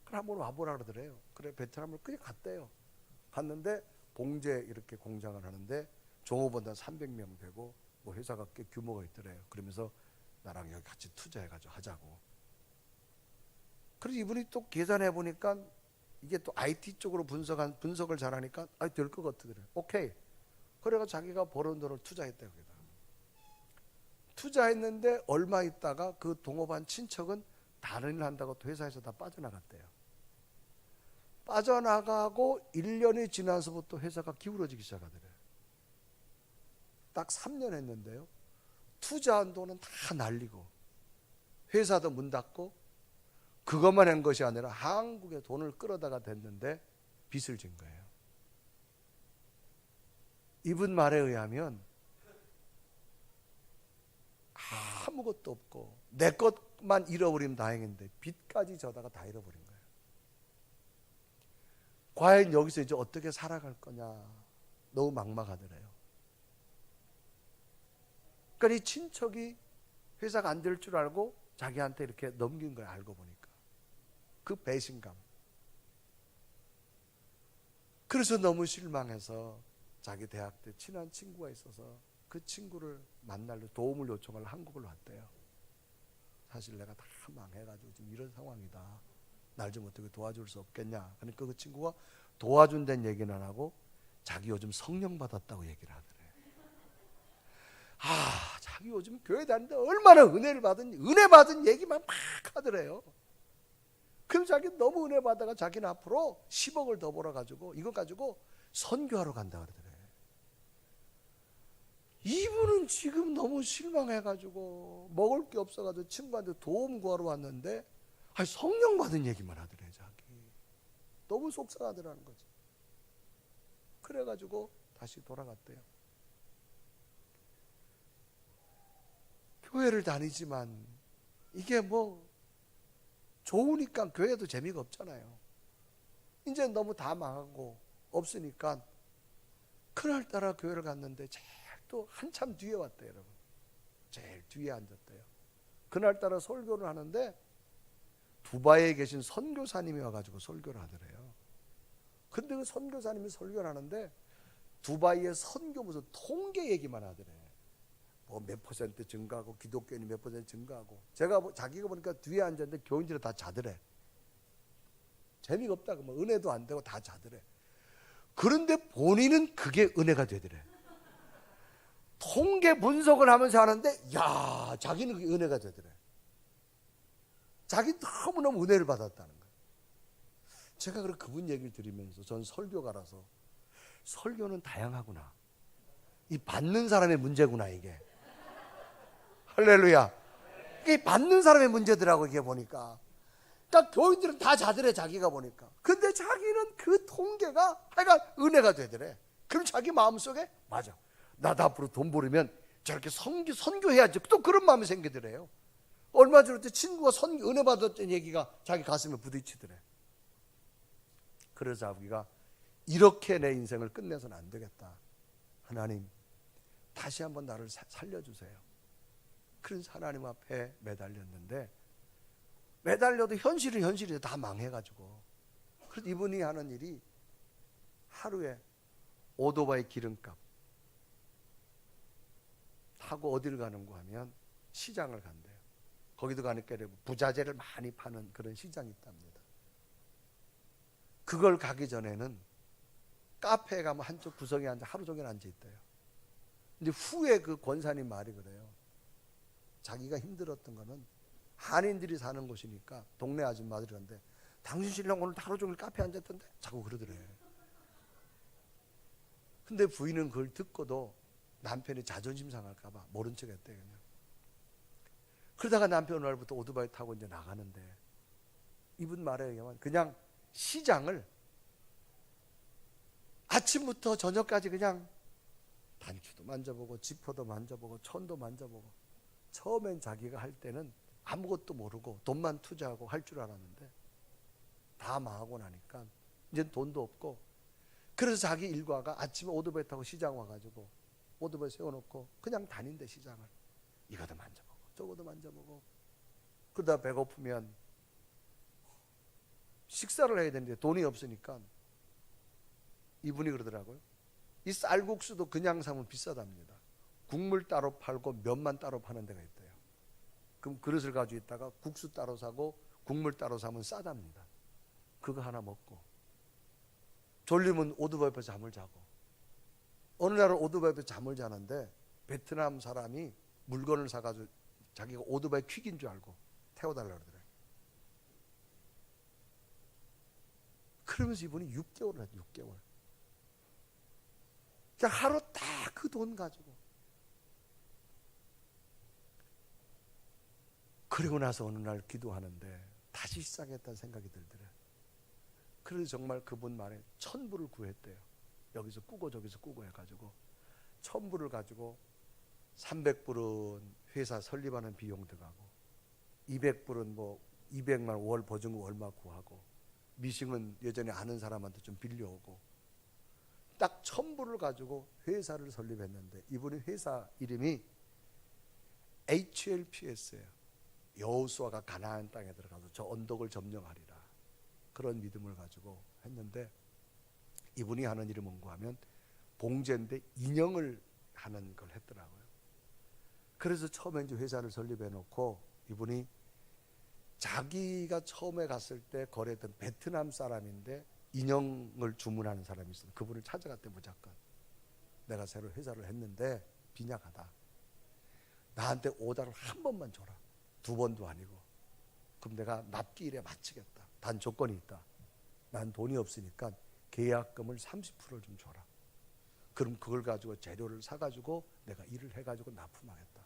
그래 한번 와보라 그러더래요. 그래 베트남을 그냥 갔대요. 갔는데 봉제 이렇게 공장을 하는데 종업원단 300명 되고 뭐 회사가 꽤 규모가 있더래요. 그러면서 나랑 여기 같이 투자해가지고 하자고. 그래서 이분이 또 계산해 보니까 이게 또 IT 쪽으로 분석을 잘하니까 될 것 같더래요. 오케이. 그래가 자기가 벌어온 돈을 투자했대요. 투자했는데 얼마 있다가 그 동업한 친척은 다른 일 한다고 회사에서 다 빠져나갔대요. 빠져나가고 1년이 지나서부터 회사가 기울어지기 시작하더래요. 딱 3년 했는데요. 투자한 돈은 다 날리고 회사도 문 닫고 그것만 한 것이 아니라 한국에 돈을 끌어다가 댔는데 빚을 진 거예요. 이분 말에 의하면 아무것도 없고 내 것만 잃어버리면 다행인데 빚까지 져다가 다 잃어버린 거예요. 과연 여기서 이제 어떻게 살아갈 거냐 너무 막막하더래요. 그러니까 이 친척이 회사가 안 될 줄 알고 자기한테 이렇게 넘긴 거야. 알고 보니까 그 배신감. 그래서 너무 실망해서 자기 대학 때 친한 친구가 있어서 그 친구를 만나려 도움을 요청을 한국을 왔대요. 사실 내가 다 망해가지고 지금 이런 상황이다. 날 좀 어떻게 도와줄 수 없겠냐. 그러니까 그 친구가 도와준다는 얘기는 안 하고 자기 요즘 성령 받았다고 얘기를 하더래. 자기 요즘 교회 다니는데 얼마나 은혜를 받은, 은혜 받은 얘기만 막 하더래요. 그럼 자기 너무 은혜 받다가 자기는 앞으로 10억을 더 벌어가지고 이거 가지고 선교하러 간다 그러더래. 이분은 지금 너무 실망해가지고 먹을 게 없어가지고 친구한테 도움 구하러 왔는데 성령 받은 얘기만 하더래. 자기 너무 속상하더라는 거지. 그래가지고 다시 돌아갔대요. 교회를 다니지만 이게 뭐 좋으니까 교회도 재미가 없잖아요. 이제 너무 다 망하고 없으니까 그날따라 교회를 갔는데 제일 또 한참 뒤에 왔대요. 여러분, 제일 뒤에 앉았대요. 그날따라 설교를 하는데 두바이에 계신 선교사님이 와가지고 설교를 하더래요. 근데 그 선교사님이 설교를 하는데 두바이의 선교 무슨 통계 얘기만 하더래. 뭐 몇 퍼센트 증가하고 기독교인이 몇 퍼센트 증가하고. 자기가 보니까 뒤에 앉았는데 교인들이 다 자더래. 재미가 없다고 뭐 은혜도 안 되고 다 자더래. 그런데 본인은 그게 은혜가 되더래. 통계 분석을 하면서 하는데 자기는 그게 은혜가 되더래. 자기 너무너무 은혜를 받았다는 거예요. 제가 그분 얘기를 들으면서 전 설교가라서 설교는 다양하구나. 이 받는 사람의 문제구나 이게. 할렐루야. 이게 받는 사람의 문제더라고 이게 보니까. 그러니까 교인들은 다 자더래 자기가 보니까. 근데 자기는 그 통계가 하여간 은혜가 되더래. 그럼 자기 마음속에 맞아. 나도 앞으로 돈 벌으면 저렇게 선교해야지. 또 그런 마음이 생기더래요. 얼마 전에 친구가 은혜 받았던 얘기가 자기 가슴에 부딪히더래. 그래서 자기가 이렇게 내 인생을 끝내서는 안 되겠다. 하나님 다시 한번 나를 살려주세요. 그래서 하나님 앞에 매달렸는데 매달려도 현실이 다 망해가지고. 그래서 이분이 하는 일이 하루에 오토바이 기름값 타고 어디를 가는가 하면 시장을 간대요. 거기도 가니까 부자재를 많이 파는 그런 시장이 있답니다. 그걸 가기 전에는 카페에 가면 한쪽 구석에 앉아 하루 종일 앉아 있대요. 근데 후에 그 권사님 말이 그래요. 자기가 힘들었던 거는 한인들이 사는 곳이니까 동네 아줌마들이 그런데 당신 신랑 오늘 하루 종일 카페에 앉았던데? 자꾸 그러더래. 근데 부인은 그걸 듣고도 남편이 자존심 상할까 봐 모른 척 했대 그냥. 그러다가 남편 어느 날부터 오토바이 타고 이제 나가는데 이분 말에 의하면 그냥 시장을 아침부터 저녁까지 그냥 단추도 만져보고 지퍼도 만져보고 천도 만져보고. 처음엔 자기가 할 때는 아무것도 모르고 돈만 투자하고 할 줄 알았는데 다 망하고 나니까 이제 돈도 없고. 그래서 자기 일과가 아침에 오토바이 타고 시장 와가지고 오토바이 세워놓고 그냥 다닌대 시장을. 이거도 만져보고 저거도 만져보고. 그러다 배고프면 식사를 해야 되는데 돈이 없으니까 이분이 그러더라고요. 이 쌀국수도 그냥 사면 비싸답니다. 국물 따로 팔고 면만 따로 파는 데가 있대요. 그럼 그릇을 가지고 있다가 국수 따로 사고 국물 따로 사면 싸답니다. 그거 하나 먹고 졸리면 오토바이 앞에서 잠을 자고. 어느 날은 오토바이 앞에서 잠을 자는데 베트남 사람이 물건을 사가지고 자기가 오토바이 퀵인 줄 알고 태워달라고 그러더래요. 그러면서 이분이 6개월을 했죠. 6개월. 그냥 하루 딱 그 돈 가지고. 그리고 나서 어느 날 기도하는데 다시 시작했다는 생각이 들더래요. 그래서 정말 그분 말에 1,000불을 구했대요. 여기서 꾸고 저기서 꾸고 해가지고 1,000불을 가지고 300불은 회사 설립하는 비용 들어가고 200불은 뭐 200만 원 월 보증금 얼마 구하고 미싱은 예전에 아는 사람한테 좀 빌려오고 딱 1,000불을 가지고 회사를 설립했는데 이분이 회사 이름이 HLPS예요. 여호수아가 가나안 땅에 들어가서 저 언덕을 점령하리라. 그런 믿음을 가지고 했는데, 이분이 하는 일이 뭔가 하면 봉제인데 인형을 하는 걸 했더라고요. 그래서 처음에 이제 회사를 설립해 놓고, 이분이 자기가 처음에 갔을 때 거래했던 베트남 사람인데 인형을 주문하는 사람이 있어요. 그분을 찾아갔대. 무조건 내가 새로 회사를 했는데 빈약하다, 나한테 오다를 한 번만 줘라. 두 번도 아니고. 그럼 내가 납기 일에 마치겠다. 단 조건이 있다. 난 돈이 없으니까 계약금을 30%를 좀 줘라. 그럼 그걸 가지고 재료를 사가지고 내가 일을 해가지고 납품하겠다.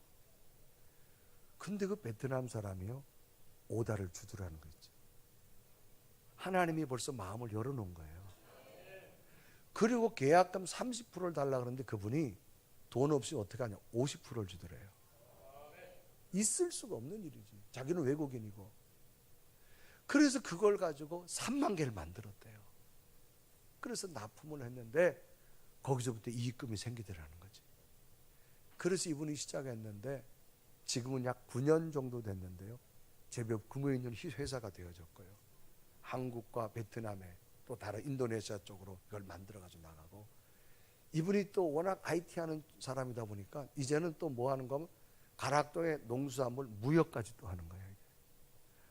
근데 그 베트남 사람이요, 오다를 주더라는 거 있죠. 하나님이 벌써 마음을 열어놓은 거예요. 그리고 계약금 30%를 달라 그러는데 그분이 돈 없이 어떻게 하냐, 50%를 주더래요. 있을 수가 없는 일이지. 자기는 외국인이고. 그래서 그걸 가지고 3만 개를 만들었대요. 그래서 납품을 했는데 거기서부터 이익금이 생기더라는 거지. 그래서 이분이 시작했는데 지금은 약 9년 정도 됐는데요, 제법 규모 있는 회사가 되어졌고요. 한국과 베트남에 또 다른 인도네시아 쪽으로 이걸 만들어가지고 나가고, 이분이 또 워낙 IT 하는 사람이다 보니까 이제는 또 뭐 하는 거면 가락동의 농수산물 무역까지 또 하는 거예요.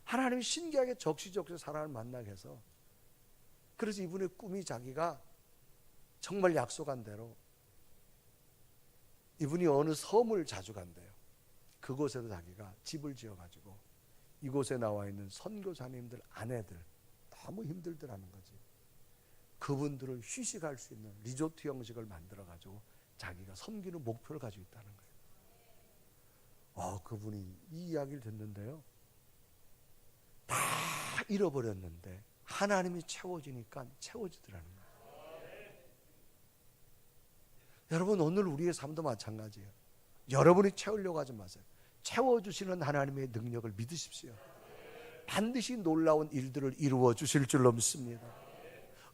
하나님이 신기하게 적시적시 사람을 만나게 해서, 그래서 이분의 꿈이 자기가 정말 약속한 대로 이분이 어느 섬을 자주 간대요. 그곳에서 자기가 집을 지어가지고 이곳에 나와 있는 선교사님들 아내들 너무 힘들들 하는 거지. 그분들을 휴식할 수 있는 리조트 형식을 만들어가지고 자기가 섬기는 목표를 가지고 있다는 거예요. 그분이 이 이야기를 듣는데요, 다 잃어버렸는데 하나님이 채워지니까 채워지더라는 거예요. 여러분, 오늘 우리의 삶도 마찬가지예요. 여러분이 채우려고 하지 마세요. 채워주시는 하나님의 능력을 믿으십시오. 반드시 놀라운 일들을 이루어 주실 줄로 믿습니다.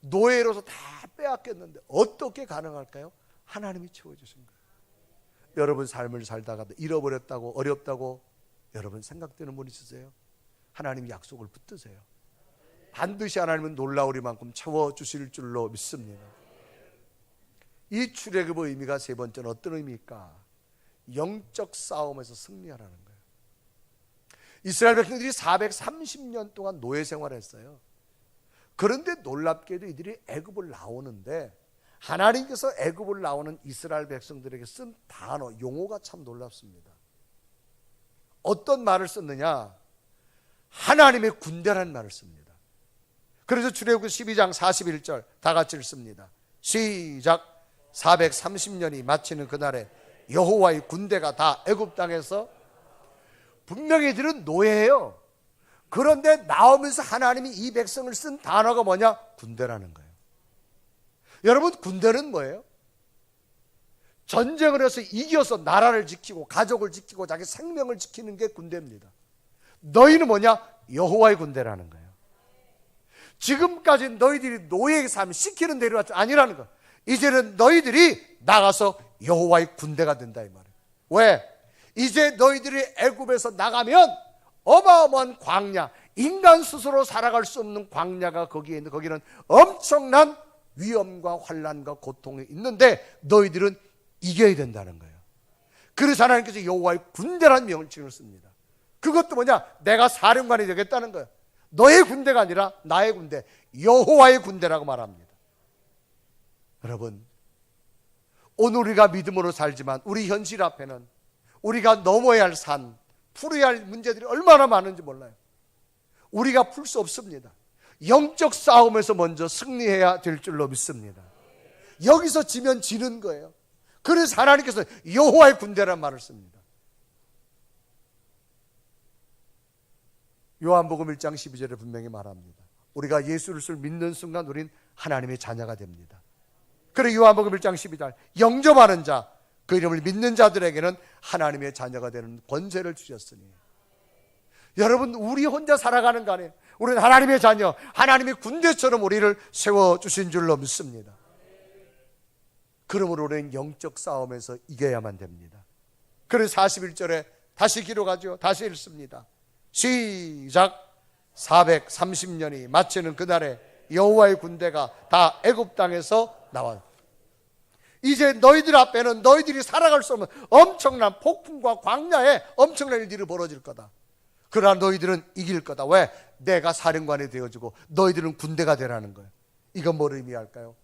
노예로서 다 빼앗겼는데 어떻게 가능할까요? 하나님이 채워주신 거예요. 여러분 삶을 살다가 잃어버렸다고, 어렵다고 여러분 생각되는 분 있으세요? 하나님 약속을 붙드세요. 반드시 하나님은 놀라우리만큼 채워주실 줄로 믿습니다. 이 출애굽의 의미가 세 번째는 어떤 의미일까? 영적 싸움에서 승리하라는 거예요. 이스라엘 백성들이 430년 동안 노예 생활을 했어요. 그런데 놀랍게도 이들이 애굽을 나오는데 하나님께서 애굽을 나오는 이스라엘 백성들에게 쓴 단어, 용어가 참 놀랍습니다. 어떤 말을 썼느냐? 하나님의 군대라는 말을 씁니다. 그래서 출애굽기 12장 41절 다 같이 읽습니다. 시작. 430년이 마치는 그날에 여호와의 군대가 다 애굽 땅에서, 분명히 이들은 노예예요. 그런데 나오면서 하나님이 이 백성을 쓴 단어가 뭐냐? 군대라는 거예요. 여러분, 군대는 뭐예요? 전쟁을 해서 이겨서 나라를 지키고 가족을 지키고 자기 생명을 지키는 게 군대입니다. 너희는 뭐냐? 여호와의 군대라는 거예요. 지금까지 너희들이 노예의 삶을 시키는 대로 아니라는 거예요. 이제는 너희들이 나가서 여호와의 군대가 된다 이 말이에요. 왜? 이제 너희들이 애굽에서 나가면 어마어마한 광야, 인간 스스로 살아갈 수 없는 광야가 거기에 있는, 거기는 엄청난 위험과 환난과 고통이 있는데 너희들은 이겨야 된다는 거예요. 그래서 하나님께서 여호와의 군대라는 명칭을 씁니다. 그것도 뭐냐? 내가 사령관이 되겠다는 거예요. 너의 군대가 아니라 나의 군대, 여호와의 군대라고 말합니다. 여러분, 오늘 우리가 믿음으로 살지만 우리 현실 앞에는 우리가 넘어야 할 산, 풀어야 할 문제들이 얼마나 많은지 몰라요. 우리가 풀 수 없습니다. 영적 싸움에서 먼저 승리해야 될 줄로 믿습니다. 여기서 지면 지는 거예요. 그래서 하나님께서 여호와의 군대란 말을 씁니다. 요한복음 1장 12절에 분명히 말합니다. 우리가 예수를 믿는 순간 우린 하나님의 자녀가 됩니다. 그리고 요한복음 1장 12절, 영접하는 자, 그 이름을 믿는 자들에게는 하나님의 자녀가 되는 권세를 주셨으니. 여러분, 우리 혼자 살아가는 거 아니에요. 우리는 하나님의 자녀, 하나님의 군대처럼 우리를 세워주신 줄로 믿습니다. 그러므로 우리는 영적 싸움에서 이겨야만 됩니다. 그래서 41절에 다시 기록하죠. 다시 읽습니다. 시작. 430년이 마치는 그날에 여호와의 군대가 다 애굽 땅에서 나와. 이제 너희들 앞에는 너희들이 살아갈 수 없는 엄청난 폭풍과 광야에 엄청난 일들이 벌어질 거다. 그러나 너희들은 이길 거다. 왜? 내가 사령관이 되어주고 너희들은 군대가 되라는 거예요. 이건 뭘 의미할까요?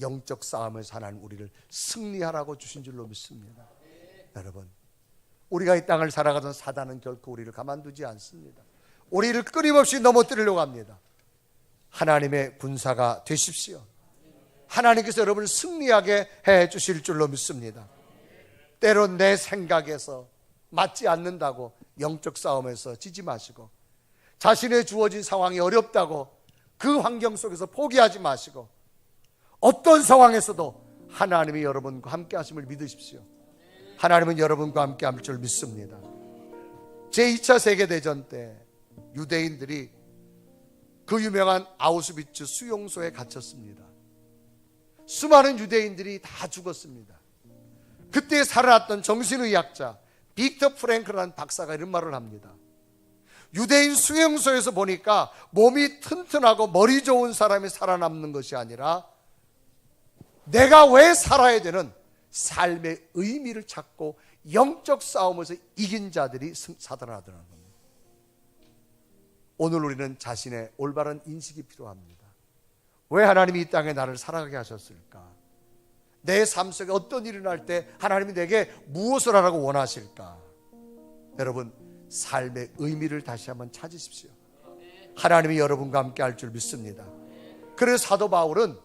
영적 싸움에서 하나님 우리를 승리하라고 주신 줄로 믿습니다. 여러분, 우리가 이 땅을 살아가던 사단은 결코 우리를 가만두지 않습니다. 우리를 끊임없이 넘어뜨리려고 합니다. 하나님의 군사가 되십시오. 하나님께서 여러분을 승리하게 해 주실 줄로 믿습니다. 때론 내 생각에서 맞지 않는다고 영적 싸움에서 지지 마시고, 자신의 주어진 상황이 어렵다고 그 환경 속에서 포기하지 마시고, 어떤 상황에서도 하나님이 여러분과 함께 하심을 믿으십시오. 하나님은 여러분과 함께 할 줄 믿습니다. 제2차 세계대전 때 유대인들이 그 유명한 아우슈비츠 수용소에 갇혔습니다. 수많은 유대인들이 다 죽었습니다. 그때 살아났던 정신의학자 빅터 프랭클이라는 박사가 이런 말을 합니다. 유대인 수용소에서 보니까 몸이 튼튼하고 머리 좋은 사람이 살아남는 것이 아니라 내가 왜 살아야 되는 삶의 의미를 찾고 영적 싸움에서 이긴 자들이 살아나더라는 겁니다. 오늘 우리는 자신의 올바른 인식이 필요합니다. 왜 하나님이 이 땅에 나를 살아가게 하셨을까? 내 삶 속에 어떤 일이 날 때 하나님이 내게 무엇을 하라고 원하실까? 여러분, 삶의 의미를 다시 한번 찾으십시오. 하나님이 여러분과 함께 할 줄 믿습니다. 그래서 사도 바울은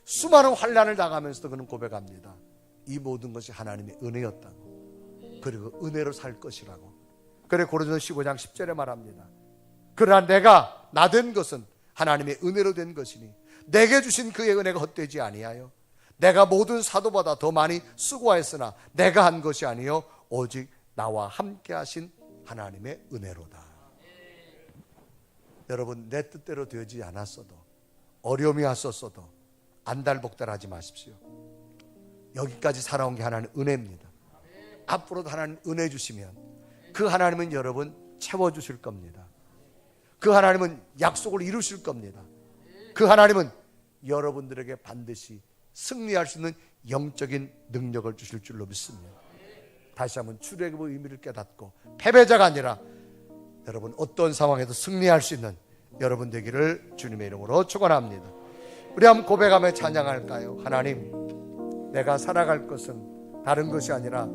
수많은 환난을 당하면서도 그는 고백합니다. 이 모든 것이 하나님의 은혜였다고, 그리고 은혜로 살 것이라고. 그래 고린도서 15장 10절에 말합니다. 그러나 내가 나 된 것은 하나님의 은혜로 된 것이니 내게 주신 그의 은혜가 헛되지 아니하여 내가 모든 사도보다 더 많이 수고하였으나 내가 한 것이 아니요 오직 나와 함께 하신 하나님의 은혜로다. 여러분, 내 뜻대로 되지 않았어도, 어려움이 왔었어도 안달복달하지 마십시오. 여기까지 살아온 게 하나님 은혜입니다. 앞으로도 하나님 은혜 주시면 그 하나님은 여러분 채워주실 겁니다. 그 하나님은 약속을 이루실 겁니다. 그 하나님은 여러분들에게 반드시 승리할 수 있는 영적인 능력을 주실 줄로 믿습니다. 다시 한번 출애굽의 의미를 깨닫고 패배자가 아니라 여러분 어떤 상황에도 승리할 수 있는 여러분 되기를 주님의 이름으로 축원합니다. 우리 한번 고백하며 찬양할까요? 하나님, 내가 살아갈 것은 다른 것이 아니라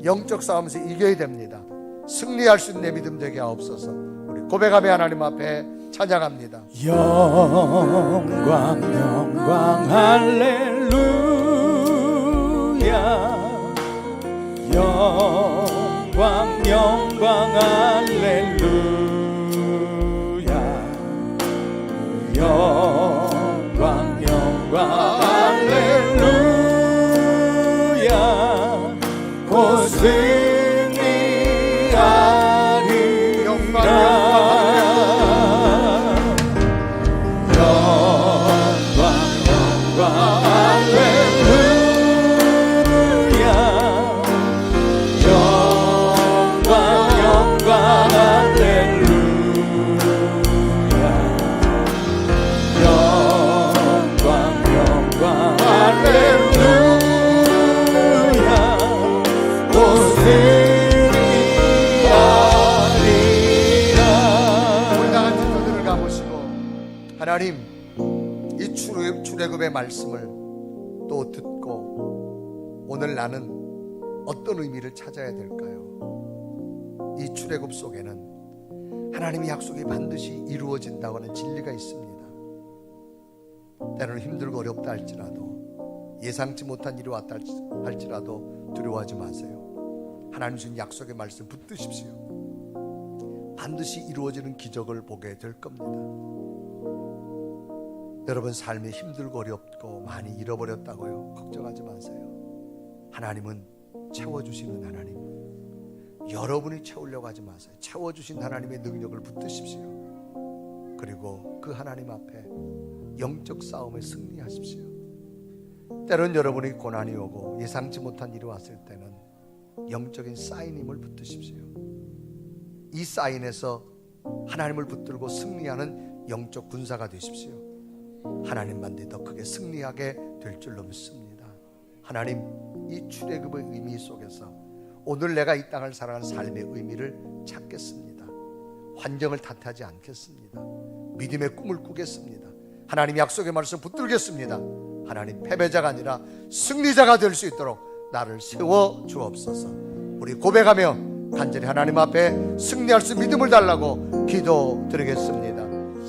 영적 싸움에서 이겨야 됩니다. 승리할 수 있는 내 믿음 되게 하옵소서. 우리 고백하며 하나님 앞에 찬양합니다. 영광 영광 할렐루야, 영광 영광 할렐루야, 영광 영광 할렐루야, 곧 승리하리라. 하나님, 이 출애굽의 말씀을 또 듣고 오늘 나는 어떤 의미를 찾아야 될까요? 이 출애굽 속에는 하나님의 약속이 반드시 이루어진다고 하는 진리가 있습니다. 때로는 힘들고 어렵다 할지라도, 예상치 못한 일이 왔다 할지라도 두려워하지 마세요. 하나님 주신 약속의 말씀 붙드십시오. 반드시 이루어지는 기적을 보게 될 겁니다. 여러분 삶이 힘들고 어렵고 많이 잃어버렸다고요? 걱정하지 마세요. 하나님은 채워주시는 하나님, 여러분이 채우려고 하지 마세요. 채워주신 하나님의 능력을 붙드십시오. 그리고 그 하나님 앞에 영적 싸움에 승리하십시오. 때론 여러분이 고난이 오고 예상치 못한 일이 왔을 때는 영적인 사인임을 붙드십시오. 이 사인에서 하나님을 붙들고 승리하는 영적 군사가 되십시오. 하나님만이 더 크게 승리하게 될 줄로 믿습니다. 하나님, 이 출애굽의 의미 속에서 오늘 내가 이 땅을 살아가는 삶의 의미를 찾겠습니다. 환경을 탓하지 않겠습니다. 믿음의 꿈을 꾸겠습니다. 하나님 약속의 말씀 붙들겠습니다. 하나님, 패배자가 아니라 승리자가 될 수 있도록 나를 세워 주옵소서. 우리 고백하며 간절히 하나님 앞에 승리할 수 믿음을 달라고 기도드리겠습니다.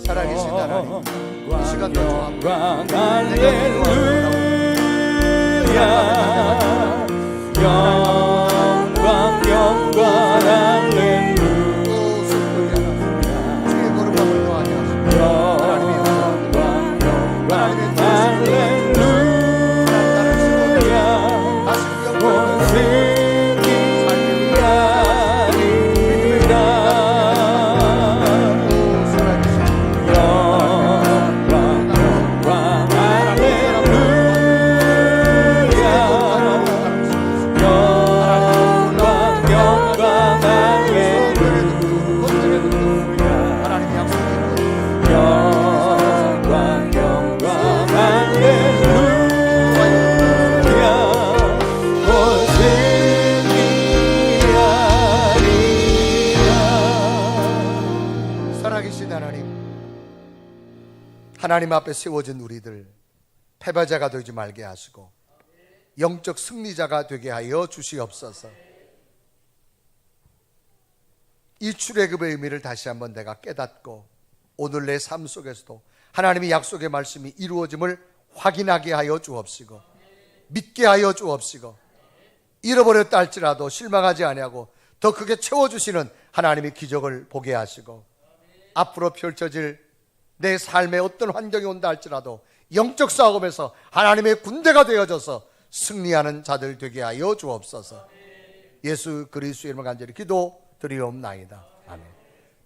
살아계신 하나님, 이 시간도 좋아합니다. 영광 영광 할렐루야. 주의 거룩함을 더하게 하소서. 하나님의 영광 영광 하나님 앞에 세워진 우리들 패배자가 되지 말게 하시고 영적 승리자가 되게 하여 주시옵소서. 이 출애굽의 의미를 다시 한번 내가 깨닫고 오늘 내 삶 속에서도 하나님의 약속의 말씀이 이루어짐을 확인하게 하여 주옵시고 믿게 하여 주옵시고 잃어버렸다 할지라도 실망하지 아니하고 더 크게 채워주시는 하나님의 기적을 보게 하시고 앞으로 펼쳐질 내 삶에 어떤 환경이 온다 할지라도 영적 싸움에서 하나님의 군대가 되어져서 승리하는 자들 되게 하여 주옵소서. 예수 그리스도의 이름으로 간절히 기도드리옵나이다. 아멘.